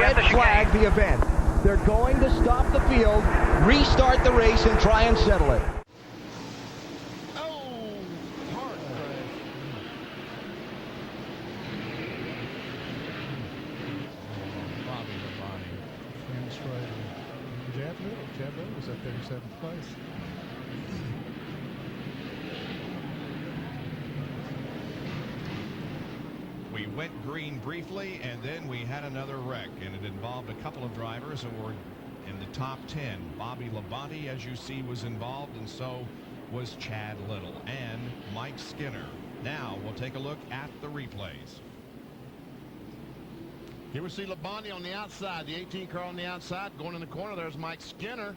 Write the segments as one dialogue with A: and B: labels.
A: red flag the event. They're going to stop the field, restart the race, and try and settle it.
B: Jarrett was up there in 7th place.
C: We went green briefly, and then we had another wreck, and it involved a couple of drivers who were in the top 10. Bobby Labonte, as you see, was involved, and so was Chad Little and Mike Skinner. Now we'll take a look at the replays.
D: Here we see Labonte on the outside, the 18 car on the outside. Going in the corner, there's Mike Skinner.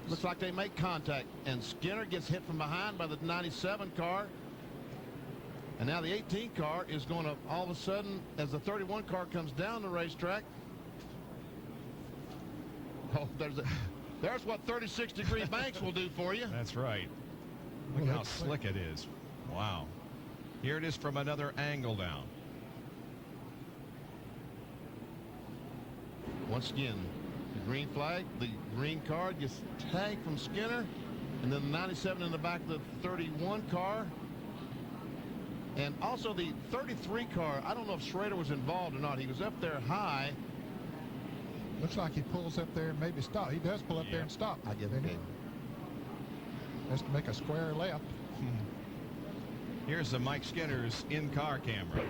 D: Looks like they make contact, and Skinner gets hit from behind by the 97 car. And now the 18 car is going to, all of a sudden, as the 31 car comes down the racetrack. Oh, there's what 36-degree banks will do for you.
C: That's right. Look how slick it is. Wow. Here it is from another angle down.
D: Once again, the green flag, the green car gets tagged from Skinner, and then the 97 in the back of the 31 car. And also the 33 car, I don't know if Schrader was involved or not. He was up there high.
B: Looks like he pulls up there and maybe stop. He does pull up there and stop.
D: I get it.
B: Has to make a square left.
C: Here's the Mike Skinner's in-car camera.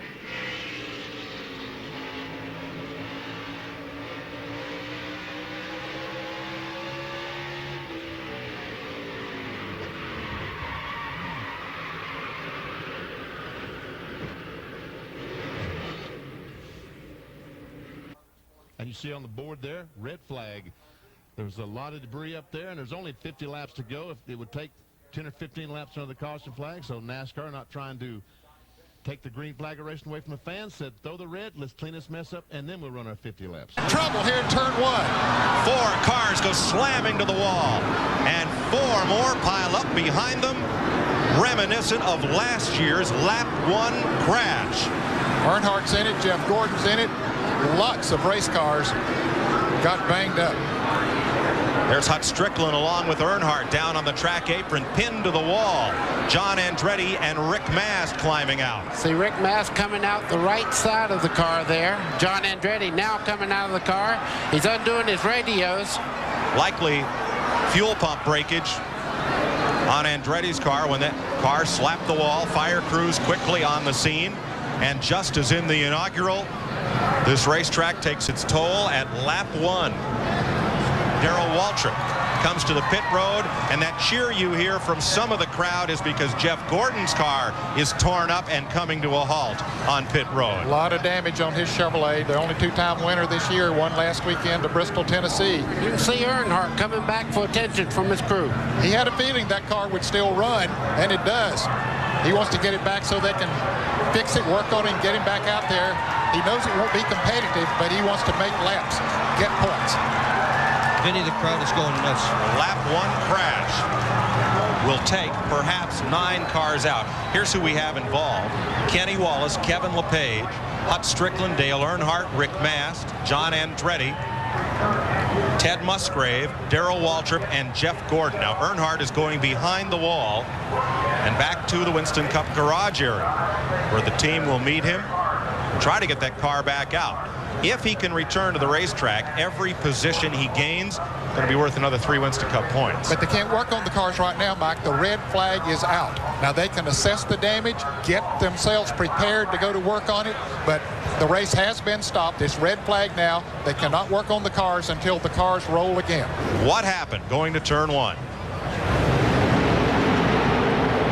D: And you see on the board there, red flag. There's a lot of debris up there, and there's only 50 laps to go. If it would take 10 or 15 laps under the caution flag, so NASCAR not trying to take the green flag of racing away from the fans, said throw the red, let's clean this mess up, and then we'll run our 50 laps.
B: Trouble here in turn 1.
C: 4 cars go slamming to the wall, and 4 more pile up behind them, reminiscent of last year's lap 1 crash.
B: Earnhardt's in it, Jeff Gordon's in it. Lots of race cars got banged up.
C: There's Hut Strickland along with Earnhardt down on the track apron, pinned to the wall. John Andretti and Rick Mast climbing out.
E: See Rick Mast coming out the right side of the car there. John Andretti now coming out of the car. He's undoing his radios.
C: Likely fuel pump breakage on Andretti's car when that car slapped the wall. Fire crews quickly on the scene. And just as in the inaugural, this racetrack takes its toll at lap 1. Darrell Waltrip comes to the pit road, and that cheer you hear from some of the crowd is because Jeff Gordon's car is torn up and coming to a halt on pit road.
B: A lot of damage on his Chevrolet. The only 2-time winner this year, won last weekend to Bristol, Tennessee.
E: You can see Earnhardt coming back for attention from his crew.
B: He had a feeling that car would still run, and it does. He wants to get it back so they can fix it, work on it, and get him back out there. He knows it won't be competitive, but he wants to make laps, get points.
F: Vinny, the crowd is going nuts.
C: Lap 1 crash will take perhaps 9 cars out. Here's who we have involved. Kenny Wallace, Kevin LePage, Hut Strickland, Dale Earnhardt, Rick Mast, John Andretti, Ted Musgrave, Darrell Waltrip, and Jeff Gordon. Now Earnhardt is going behind the wall and back to the Winston Cup garage area where the team will meet him and try to get that car back out. If he can return to the racetrack, every position he gains going to be worth another 3 Winston Cup points.
B: But they can't work on the cars right now, Mike. The red flag is out. Now they can assess the damage, get themselves prepared to go to work on it, but the race has been stopped. It's red flag now. They cannot work on the cars until the cars roll again.
C: What happened going to turn 1?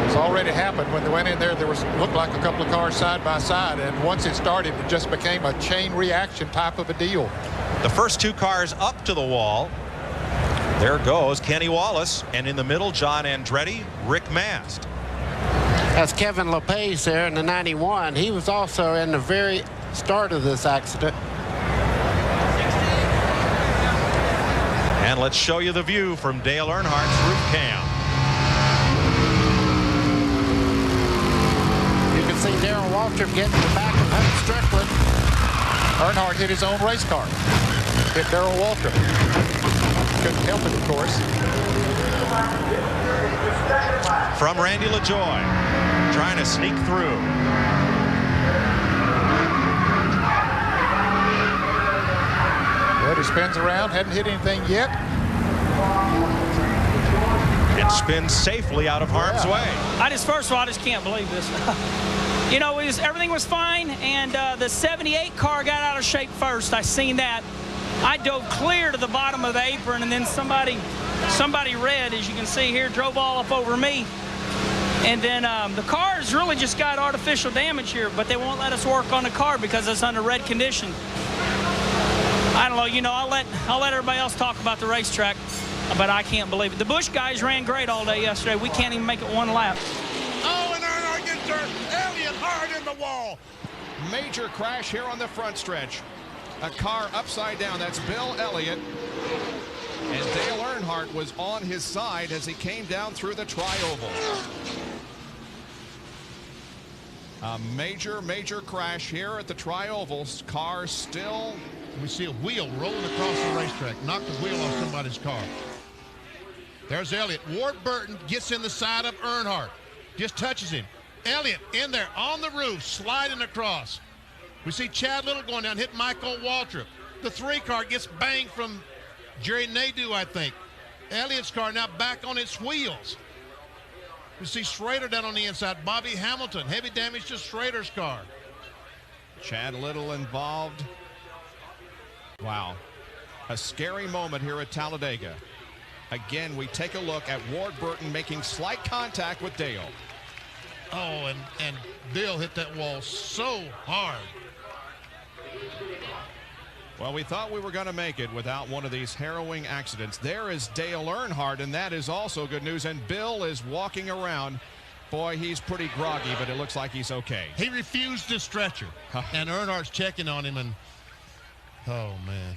B: It's already happened. When they went in there, looked like a couple of cars side by side, and once it started, it just became a chain reaction type of a deal.
C: The first 2 cars up to the wall. There goes Kenny Wallace, and in the middle, John Andretti, Rick Mast.
E: That's Kevin LePage there in the 91. He was also in the very start of this accident.
C: And let's show you the view from Dale Earnhardt's roof cam.
E: You can see Darrell Waltrip getting the back of Hut Strickland.
B: Earnhardt hit his own race car. Hit Darrell Waltrip. Couldn't help it, of course.
C: From Randy LaJoy, trying to sneak through.
B: But he spins around, hadn't hit anything yet.
C: It spins safely out of harm's way.
G: First of all, I just can't believe this. You know, everything was fine, and the 78 car got out of shape first. I seen that. I dove clear to the bottom of the apron, and then somebody red, as you can see here, drove all up over me. And then the car's really just got artificial damage here, but they won't let us work on the car because it's under red condition. I don't know, you know, I'll let everybody else talk about the racetrack, but I can't believe it. The Busch guys ran great all day yesterday. We can't even make it one lap.
D: Oh, and Earnhardt gets hurt. Elliott hard in the wall.
A: Major crash here on the front stretch. A car upside down. That's Bill Elliott. And Dale Earnhardt was on his side as he came down through the tri-oval. A major crash here at the tri-ovals. Car still.
D: We see a wheel rolling across the racetrack. Knocked the wheel off somebody's car. There's Elliott. Ward Burton gets in the side of Earnhardt. Just touches him. Elliott in there on the roof, sliding across. We see Chad Little going down, hit Michael Waltrip. The 3 car gets banged from Jerry Nadeau, I think. Elliott's car now back on its wheels. We see Schrader down on the inside. Bobby Hamilton, heavy damage to Schrader's car.
A: Chad Little involved. Wow. A scary moment here at Talladega. Again, we take a look at Ward Burton making slight contact with Dale.
D: Oh, and Bill hit that wall so hard.
A: Well, we thought we were going to make it without one of these harrowing accidents. There is Dale Earnhardt, and that is also good news. And Bill is walking around. Boy, he's pretty groggy, but it looks like he's okay.
D: He refused to stretcher, and Earnhardt's checking on him, and oh, man.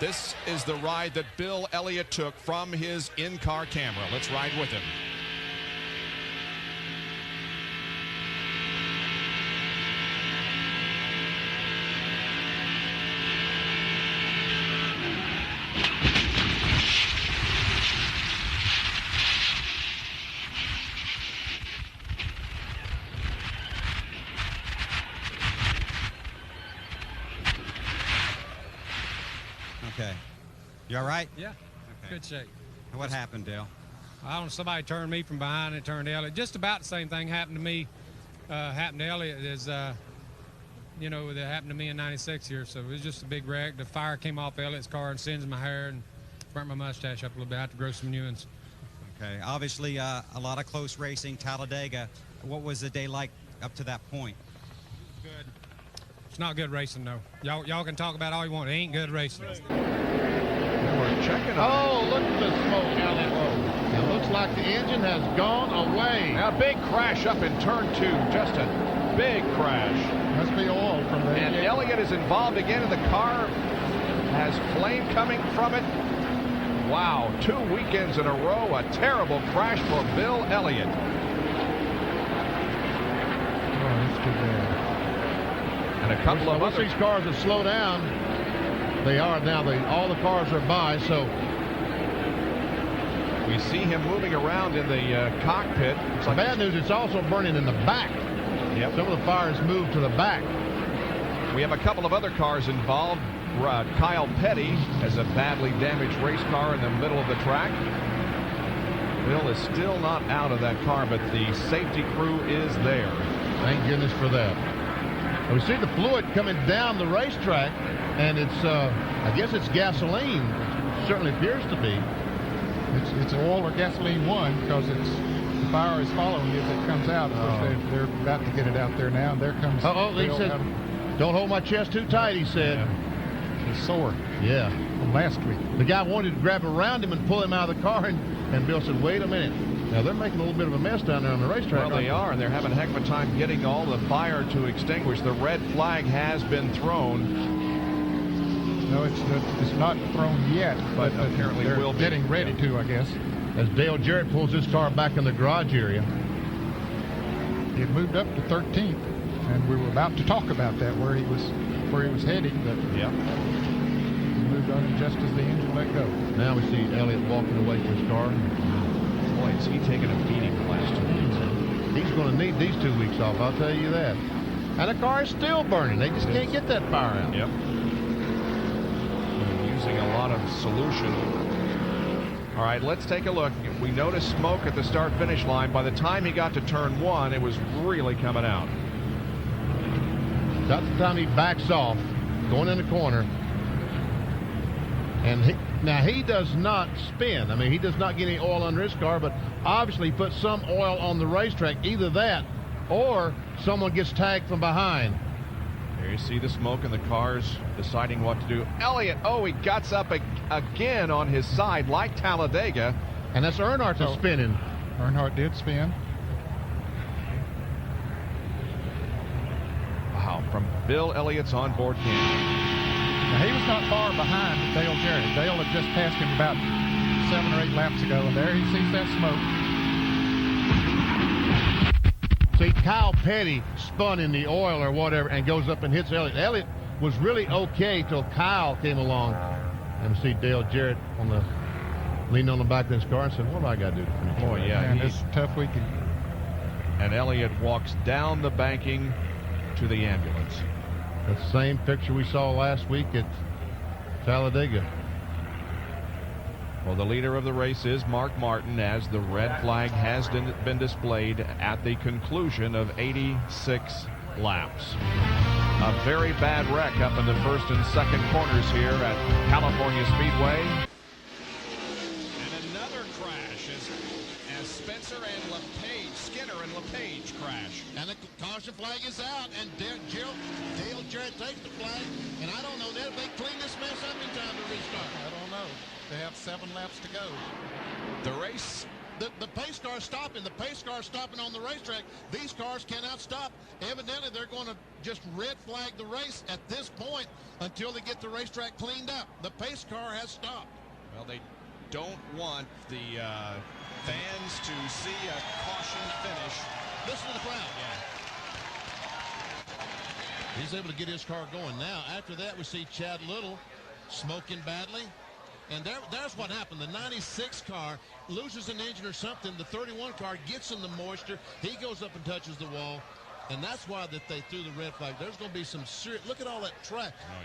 A: This is the ride that Bill Elliott took from his in-car camera. Let's ride with him.
H: Okay. You all right?
I: Yeah.
H: Okay.
I: Good shape.
H: What happened, Dale?
I: I don't know, somebody turned me from behind and turned Elliott. Just about the same thing happened to me, happened to Elliott as, you know, that happened to me in 96 here. So it was just a big wreck. The fire came off Elliott's car and singed my hair and burnt my mustache up a little bit. I had to grow some new ones.
H: Okay. Obviously, a lot of close racing, Talladega. What was the day like up to that point?
I: Good. It's not good racing, though. Y'all can talk about all you want. It ain't good racing.
A: We're checking on
D: Oh, look at the smoke down that road. It looks like the engine has gone away.
A: a big crash up in turn 2. Just a big crash.
D: Must be oil from the
A: And Elliott is involved again, and the car has flame coming from it. Wow, 2 weekends in a row, a terrible crash for Bill Elliott.
D: Oh, that's too bad.
A: And a couple of
D: Once
A: other
D: these cars have slowed down, they are now. All the cars are by, so
A: we see him moving around in the cockpit. It's
D: the bad news, it's also burning in the back.
A: Yep.
D: Some of the fire has moved to the back.
A: We have a couple of other cars involved. Kyle Petty has a badly damaged race car in the middle of the track. Bill is still not out of that car, but the safety crew is there.
D: Thank goodness for that. We see the fluid coming down the racetrack, and it's, I guess it's gasoline. It certainly appears to be.
J: It's oil or gasoline one, because the fire is following as it comes out. Of course, they're about to get it out there now. There comes.
D: He said, "Don't hold my chest too tight," he said.
J: Yeah. It's sore.
D: Yeah.
J: From last week.
D: The guy wanted to grab around him and pull him out of the car, and Bill said, "Wait a minute." Now, they're making a little bit of a mess down there on the racetrack.
A: Well, they are, and they're having a heck of a time getting all the fire to extinguish. The red flag has been thrown.
J: No, it's not thrown yet,
A: but apparently
J: they're
A: will be.
J: Getting ready to, I guess.
D: As Dale Jarrett pulls his car back in the garage area.
J: It moved up to 13th, And we were about to talk about that, where he was heading, but
A: yeah,
J: he moved on just as the engine let go.
D: Now we see Elliott walking away from his car.
A: boy, is he taking a beating the last 2 weeks.
D: He's going to need these 2 weeks off, I'll tell you that. And the car is still burning. They just can't get that fire out.
A: Yep. Using a lot of solution. All right, let's take a look. We noticed smoke at the start-finish line. By the time he got to turn 1, it was really coming out.
D: That's the time he backs off, going in the corner. And now he does not spin. I mean, he does not get any oil under his car, but obviously he put some oil on the racetrack. Either that or someone gets tagged from behind.
A: There you see the smoke and the cars deciding what to do. Elliott, oh, he guts up again on his side like Talladega.
D: And that's Earnhardt that's spinning.
J: Earnhardt did spin.
A: Wow, from Bill Elliott's onboard camera.
J: Now, he was not far behind Dale Jarrett. Dale had just passed him about 7 or 8 laps ago, and there he sees that smoke.
D: See, Kyle Petty spun in the oil or whatever and goes up and hits Elliott. Elliott was really okay till Kyle came along. And we see Dale Jarrett leaning on the back of his car and said, what do I got to do to finish?
A: Oh, yeah.
J: And it's a tough weekend.
A: And Elliott walks down the banking to the ambulance.
D: The same picture we saw last week at Talladega.
A: Well, the leader of the race is Mark Martin, as the red flag has been displayed at the conclusion of 86 laps. A very bad wreck up in the first and second corners here at California Speedway.
C: And another crash as Spencer and Skinner and LePage crash.
D: And the caution flag is out, and Dale Jarrett takes the flag. And I don't know if they clean this mess up in time to restart.
B: I don't know. They have 7 laps to go.
C: The race.
D: The pace car stopping. The pace car stopping on the racetrack. These cars cannot stop. Evidently, they're going to just red flag the race at this point until they get the racetrack cleaned up. The pace car has stopped.
C: Well, they don't want the fans to see a caution finish.
D: Listen to the crowd.
C: Yeah.
D: He's able to get his car going. Now, after that, we see Chad Little smoking badly. And there's what happened. The 96 car loses an engine or something. The 31 car gets in the moisture. He goes up and touches the wall. And that's why that they threw the red flag. There's going to be some serious... Look at all that track.
C: Oh,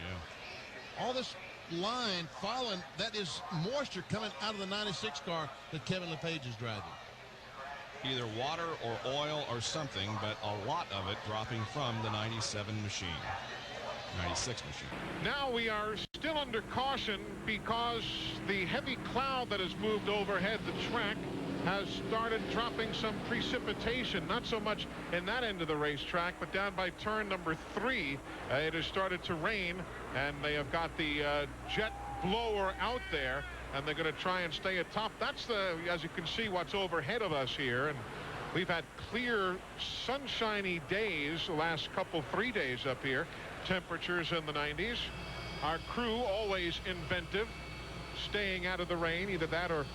C: yeah.
D: All this line following, that is moisture coming out of the 96 car that Kevin LePage is driving.
C: Either water or oil or something, but a lot of it dropping from the 97 machine. 96 machine.
K: Now we are still under caution because the heavy cloud that has moved overhead the track has started dropping some precipitation. Not so much in that end of the racetrack, but down by turn number 3, it has started to rain, and they have got the jet blower out there, and they're going to try and stay atop. That's as you can see, what's overhead of us here. And we've had clear, sunshiny days the last 3 days up here. Temperatures in the 90s. Our crew always inventive, staying out of the rain, either that or,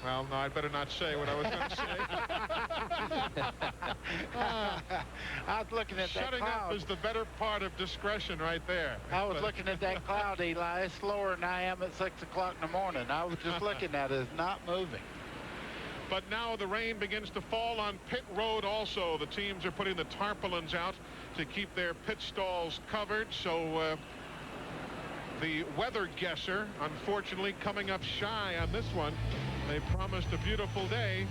K: well, no, I'd better not say what I was going to say.
E: I was looking at that
K: Shutting
E: cloud.
K: up is the better part of discretion right there.
E: I was looking at that cloud, Eli. It's slower than I am at 6 o'clock in the morning. I was just looking at it. It's not moving.
K: But now the rain begins to fall on pit road also. The teams are putting the tarpaulins out to keep their pit stalls covered. So the weather guesser, unfortunately, coming up shy on this one. They promised a beautiful day.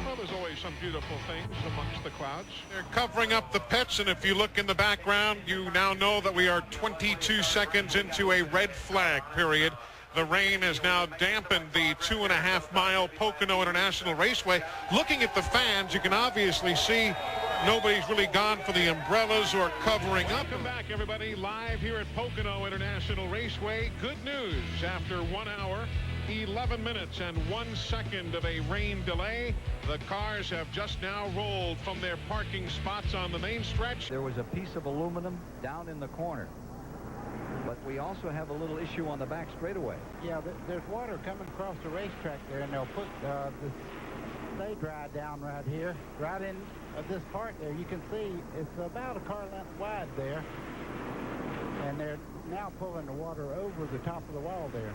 K: Well, there's always some beautiful things amongst the clouds. They're covering up the pits, and if you look in the background, you now know that we are 22 seconds into a red flag period. The rain has now dampened the 2.5-mile Pocono International Raceway. Looking at the fans, you can obviously see nobody's really gone for the umbrellas or covering up. Welcome back, everybody, live here at Pocono International Raceway. Good news, after 1 hour, 11 minutes and 1 second of a rain delay, the cars have just now rolled from their parking spots on the main stretch.
L: There was a piece of aluminum down in the corner. But we also have a little issue on the back straightaway.
E: Yeah, there's water coming across the racetrack there, and they'll put the stay dry down right here, right in of this part there, you can see it's about a car length wide there. And they're now pulling the water over the top of the wall there.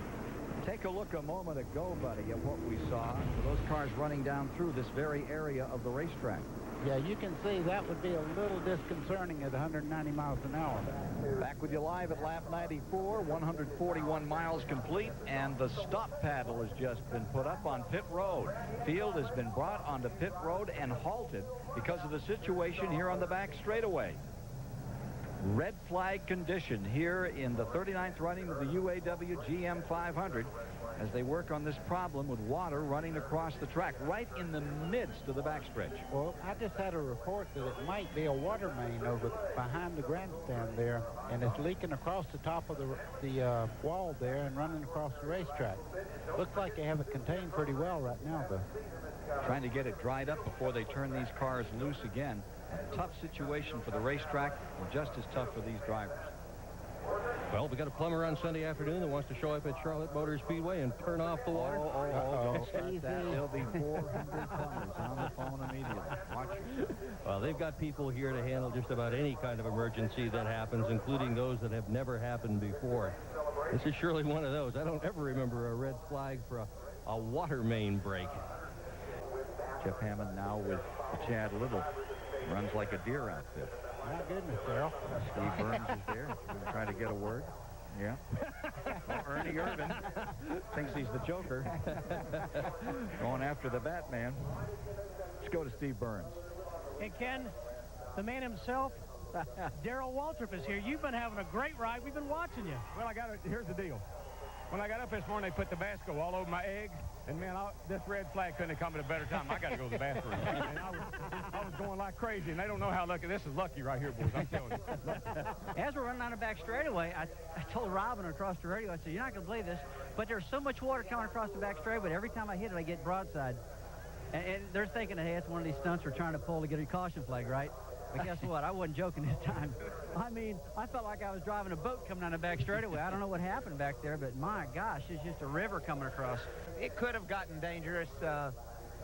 L: Take a look a moment ago, buddy, at what we saw. Those cars running down through this very area of the racetrack.
E: Yeah, you can see that would be a little disconcerting at 190 miles an hour.
L: Back with you live at lap 94, 141 miles complete, and the stop paddle has just been put up on pit road. Field has been brought onto pit road and halted because of the situation here on the back straightaway. Red flag condition here in the 39th running of the UAW-GM 500 as they work on this problem with water running across the track right in the midst of the backstretch.
E: Well, I just had a report that it might be a water main over behind the grandstand there, and it's leaking across the top of the wall there and running across the racetrack. Looks like they have it contained pretty well right now, though.
L: Trying to get it dried up before they turn these cars loose again. A tough situation for the racetrack and just as tough for these drivers.
F: Well, we got a plumber on Sunday afternoon that wants to show up at Charlotte Motor Speedway and turn off the water.
L: Don't start that. There'll be 400 plumbers on the phone immediately. Watch yourself.
F: Well, they've got people here to handle just about any kind of emergency that happens, including those that have never happened before. This is surely one of those. I don't ever remember a red flag for a water main break.
L: Jeff Hammond now with Chad Little. Runs like a deer outfit.
E: My goodness, Darrell.
L: Steve Burns is there. He's going to try to get a word. Yeah. Well, Ernie Irvin thinks he's the Joker. Going after the Batman. Let's go to Steve Burns.
M: And Ken, the man himself, Darrell Waltrip is here. You've been having a great ride. We've been watching you.
N: Well, here's the deal. When I got up this morning, they put Tabasco all over my eggs. And, man, this red flag couldn't have come at a better time. I got to go to the bathroom. And I was going like crazy, and they don't know how lucky. This is lucky right here, boys. I'm telling you.
M: As we're running on the back straightaway, I told Robin across the radio, I said, you're not going to believe this, but there's so much water coming across the back straightaway, every time I hit it, I get broadside. And they're thinking, hey, it's one of these stunts we're trying to pull to get a caution flag, right? But guess what? I wasn't joking this time. I mean, I felt like I was driving a boat coming down the back straightaway. I don't know what happened back there, but my gosh, it's just a river coming across.
O: It could have gotten dangerous.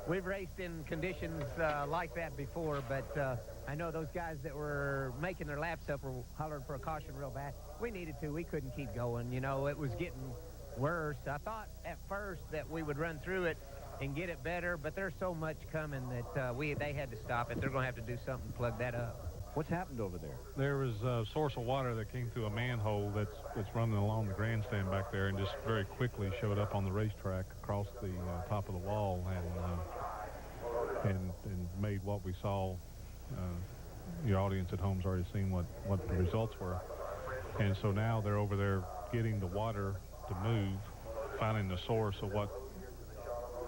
O: We've raced in conditions like that before, but I know those guys that were making their laps up were hollering for a caution real bad. We needed to. We couldn't keep going. You know, it was getting worse. I thought at first that we would run through it and get it better, but there's so much coming that they had to stop it. They're going to have to do something to plug that up.
L: What's happened over there?
P: There was a source of water that came through a manhole that's running along the grandstand back there and just very quickly showed up on the racetrack across the top of the wall and made what we saw. Your audience at home's already seen what the results were. And so now they're over there getting the water to move, finding the source of what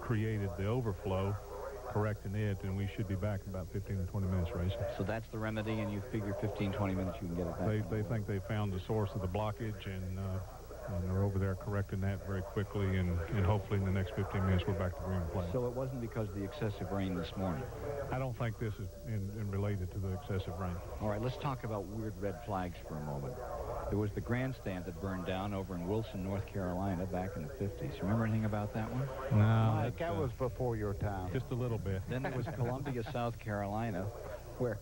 P: created the overflow, correcting it, and we should be back in about 15 to 20 minutes racing.
L: So that's the remedy, and you figure 15, 20 minutes you can get it back.
P: They think they found the source of the blockage, and they're over there correcting that very quickly, and hopefully in the next 15 minutes we're back to green play.
L: So it wasn't because of the excessive rain this morning?
P: I don't think this is in related to the excessive rain.
L: All right, let's talk about weird red flags for a moment. There was the grandstand that burned down over in Wilson, North Carolina back in the 50s. Remember anything about that one?
P: No.
E: Mike, that was before your time.
P: Just a little bit.
L: Then there was Columbia, South Carolina, where,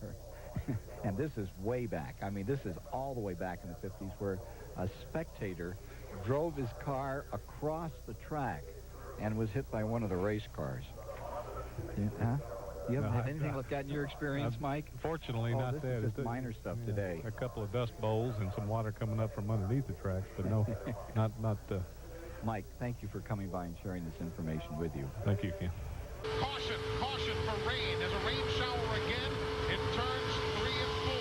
L: and this is way back, I mean, this is all the way back in the 50s, where a spectator drove his car across the track and was hit by one of the race cars. Huh? You haven't had anything like that in your experience, Mike?
P: Fortunately, not that.
L: This is just minor stuff today.
P: A couple of dust bowls and some water coming up from underneath the tracks, but no, not.
L: Mike, thank you for coming by and sharing this information with you.
P: Thank you, Ken.
K: Caution for rain. There's a rain shower again in turns 3 and 4.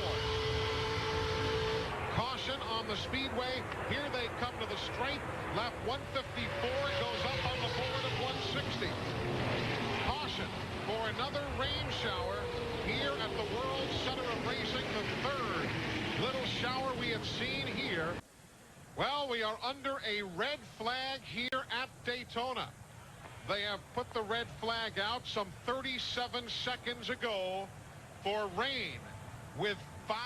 K: Caution on the speedway. Here they come to the straight. Lap 154 goes up on the board of 160. Caution for another rain shower here at the World Center of Racing, the third little shower we have seen here. Well, we are under a red flag here at Daytona. They have put the red flag out some 37 seconds ago for rain, with 5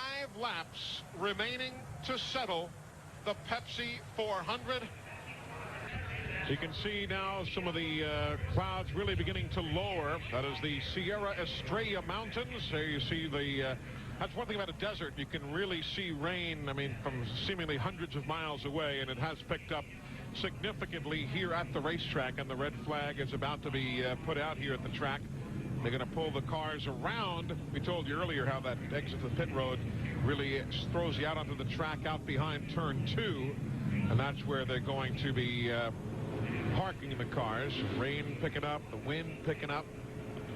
K: laps remaining to settle the Pepsi 400. You can see now some of the clouds really beginning to lower. That is the Sierra Estrella Mountains. There you see the... that's one thing about a desert. You can really see rain, I mean, from seemingly hundreds of miles away, and it has picked up significantly here at the racetrack, and the red flag is about to be put out here at the track. They're going to pull the cars around. We told you earlier how that exit to the pit road really throws you out onto the track out behind turn 2, and that's where they're going to be parking the cars. Rain picking up, the wind picking up.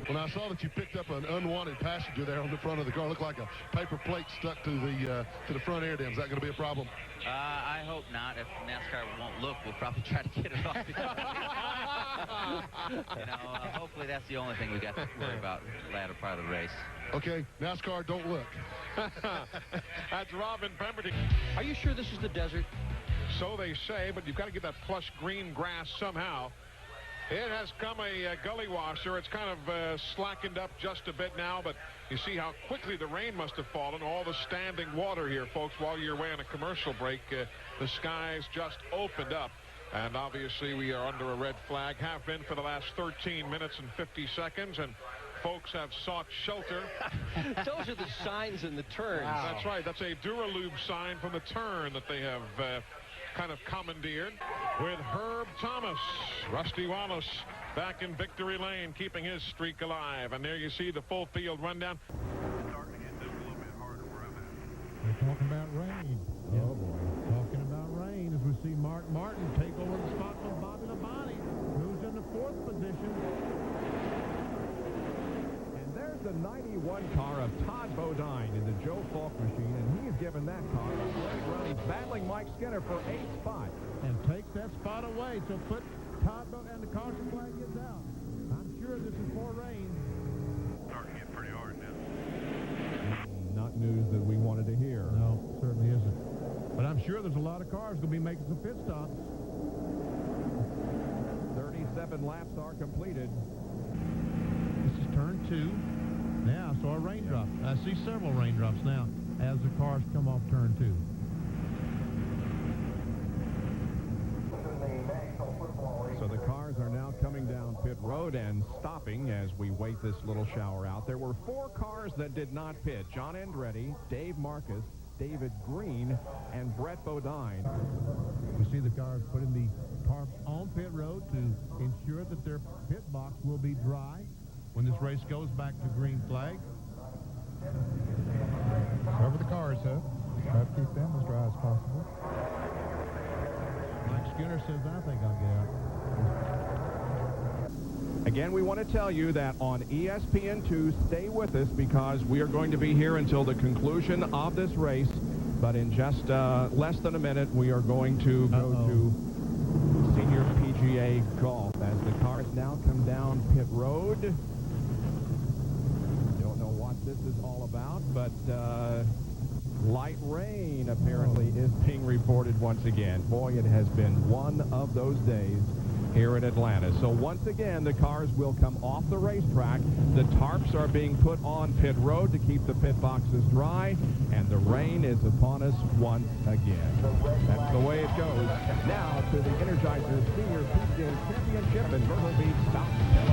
D: Well, I saw that you picked up an unwanted passenger there on the front of the car. Looked like a paper plate stuck to the front air dam. Is that going to be a problem?
Q: I hope not. If NASCAR won't look, we'll probably try to get it off. Hopefully that's the only thing we got to worry about the latter part of the race.
D: Okay, NASCAR, don't look.
K: That's Robin Pemberton.
F: Are you sure this is the desert?
K: So they say, but you've got to get that plush green grass somehow. It has come a gully washer. It's kind of slackened up just a bit now, but you see how quickly the rain must have fallen. All the standing water here, folks, while you're away on a commercial break. The skies just opened up, and obviously we are under a red flag, have been for the last 13 minutes and 50 seconds, and folks have sought shelter.
F: Those are the signs in the turns.
K: Wow. That's right. That's a Dura Lube sign from the turn that they have kind of commandeered with Herb Thomas. Rusty Wallace back in victory lane, keeping his streak alive. And there you see the full field rundown.
R: We're talking about rain. Oh, boy. Talking about rain as we see Mark Martin take over the spot from Bobby Labonte, who's in the 4th position.
S: There's the 91 car of Todd Bodine in the Joe Falk machine, and he's given that car a great run. He's battling Mike Skinner for 8th spot.
R: And takes that spot away, so put Todd Bodine, and the caution flag gets out. I'm sure this is for rain.
P: Starting to get pretty hard now.
S: Not news that we wanted to hear.
R: No, certainly isn't. But I'm sure there's a lot of cars going to be making some pit stops.
S: 37 laps are completed.
R: This is turn 2. Now I saw a raindrop. I see several raindrops now as the cars come off turn 2.
S: So the cars are now coming down pit road and stopping as we wait this little shower out. There were 4 cars that did not pit. John Andretti, Dave Marcus, David Green, and Brett Bodine.
R: We see the cars putting the tarps on pit road to ensure that their pit box will be dry when this race goes back to green flag.
J: Cover the cars up. Try to keep them as dry as possible.
R: Mike Skinner says, I think I'll get out.
S: Again, we want to tell you that on ESPN2, stay with us because we are going to be here until the conclusion of this race. But in just less than a minute, we are going to go to Senior PGA Golf as the cars now come down pit road. Don't know what this is all about, but light rain apparently is being reported once again. Boy, it has been one of those days here in Atlanta. So once again, the cars will come off the racetrack. The tarps are being put on pit road to keep the pit boxes dry, and the rain is upon us once again. That's the way it goes. Now to the Energizer Senior PGA Championship in Myrtle Beach, South Carolina.